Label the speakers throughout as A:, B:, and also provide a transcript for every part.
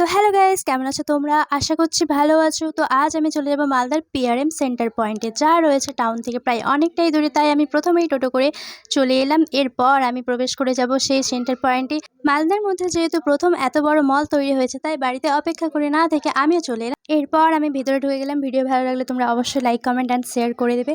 A: তো hello guys, কেমন আছো তোমরা? আশা করছি ভালো আছো। তো আজ আমি চলে যাব মালদার পিআরএম সেন্টার পয়েন্টে, যা রয়েছে টাউন থেকে প্রায় অনেকটাই দূরে। তাই আমি প্রথমেই টোটো করে চলে এলাম। এরপর আমি প্রবেশ করে যাব সেই সেন্টার পয়েন্টে। মালদার মধ্যে যেহেতু প্রথম এত বড় মল তৈরি হয়েছে, তাই বাড়িতে অপেক্ষা করে না থেকে আমিও চলে এলাম। এরপর আমি ভিতরে ঢুকে গেলাম। ভিডিও ভালো লাগলে তোমরা অবশ্যই লাইক, কমেন্ট অ্যান্ড শেয়ার করে দেবে।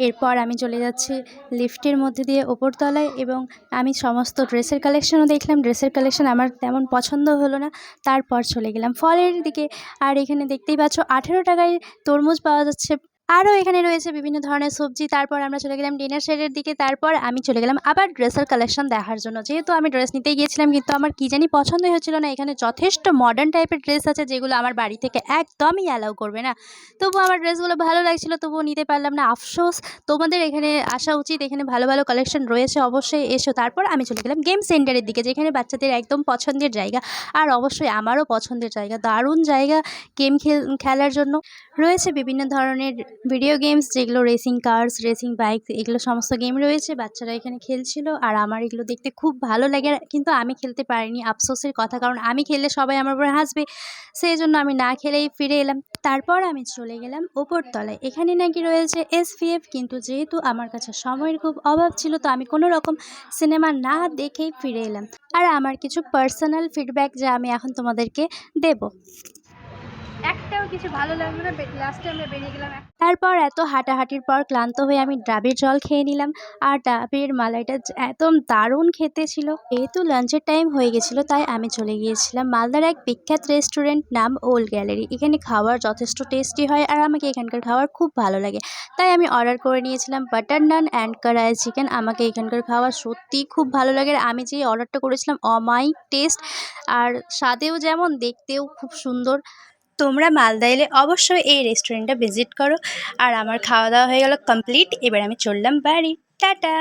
A: এরপর আমি চলে যাচ্ছি লিফটের মধ্যে দিয়ে ওপরতলায়, এবং আমি সমস্ত ড্রেসের কালেকশনও দেখলাম। ড্রেসের কালেকশন আমার তেমন পছন্দ হলো না, তারপর চলে গেলাম ফলের দিকে। আর এখানে দেখতেই পাচ্ছ 18 টাকায় তরমুজ পাওয়া যাচ্ছে। আরও এখানে রয়েছে বিভিন্ন ধরনের সবজি। তারপর আমরা চলে গেলাম ডিনার সেটের দিকে। তারপর আমি চলে গেলাম আবার ড্রেসের কালেকশন দেখার জন্য। যেহেতু আমি ড্রেস নিতেই গিয়েছিলাম, কিন্তু আমার কী জানি পছন্দই হচ্ছিল না। এখানে যথেষ্ট মডার্ন টাইপের ড্রেস আছে, যেগুলো আমার বাড়ি থেকে একদমই অ্যালাউ করবে না। তবুও আমার ড্রেসগুলো ভালো লাগছিলো, তবুও নিতে পারলাম না। আফসোস। তোমাদের এখানে আসা উচিত, এখানে ভালো ভালো কালেকশন রয়েছে, অবশ্যই এসো। তারপর আমি চলে গেলাম গেম সেন্টারের দিকে, যেখানে বাচ্চাদের একদম পছন্দের জায়গা, আর অবশ্যই আমারও পছন্দের জায়গা। দারুণ জায়গা গেম খেলার জন্য। রয়েছে বিভিন্ন ধরনের ভিডিও গেমস, যেগুলো রেসিং কারস, রেসিং বাইক, এগুলো সমস্ত গেম রয়েছে। বাচ্চারা এখানে খেলছিল, আর আমার এগুলো দেখতে খুব ভালো লাগে। কিন্তু আমি খেলতে পারিনি, আফসোসের কথা, কারণ আমি খেললে সবাই আমার উপর হাসবে। সেই জন্য আমি না খেলেই ফিরে এলাম। তারপর আমি চলে গেলাম ওপরতলায়। এখানে নাকি রয়েছে এসভিএফ, কিন্তু যেহেতু আমার কাছে সময়ের খুব অভাব ছিল, তো আমি কোনো রকম সিনেমা না দেখেই ফিরে এলাম। আর আমার কিছু পার্সোনাল ফিডব্যাক, যা আমি এখন তোমাদেরকে দেব। একটাও কিছু ভালো লাগলো না, লাস্টে আমরা বেরিয়ে গেলাম। তারপর এত হাঁটাহাঁটির পর ক্লান্ত হয়ে আমি ডাবের জল খেয়ে নিলাম। আর ডাবের মালাইটা একদম দারুণ খেতে ছিল। যেহেতু লাঞ্চের টাইম হয়ে গেছিলো, তাই আমি চলে গিয়েছিলাম মালদার এক বিখ্যাত রেস্টুরেন্ট, নাম ওল্ড গ্যালারি। এখানে খাবার যথেষ্ট টেস্টি হয়, আর আমাকে এখানকার খাবার খুব ভালো লাগে। তাই আমি অর্ডার করে নিয়েছিলাম বাটার নান অ্যান্ড কড়াই চিকেন। আমাকে এখানকার খাবার সত্যিই খুব ভালো লাগে। আর আমি যে অর্ডারটা করেছিলাম, অমাইক টেস্ট, আর স্বাদেও যেমন, দেখতেও খুব সুন্দর। তোমরা মালদা এলে অবশ্যই এই রেস্টুরেন্টটা ভিজিট করো। আর আমার খাওয়া দাওয়া হয়ে গেল কমপ্লিট। এবার আমি চললাম বাড়ি। টাটা।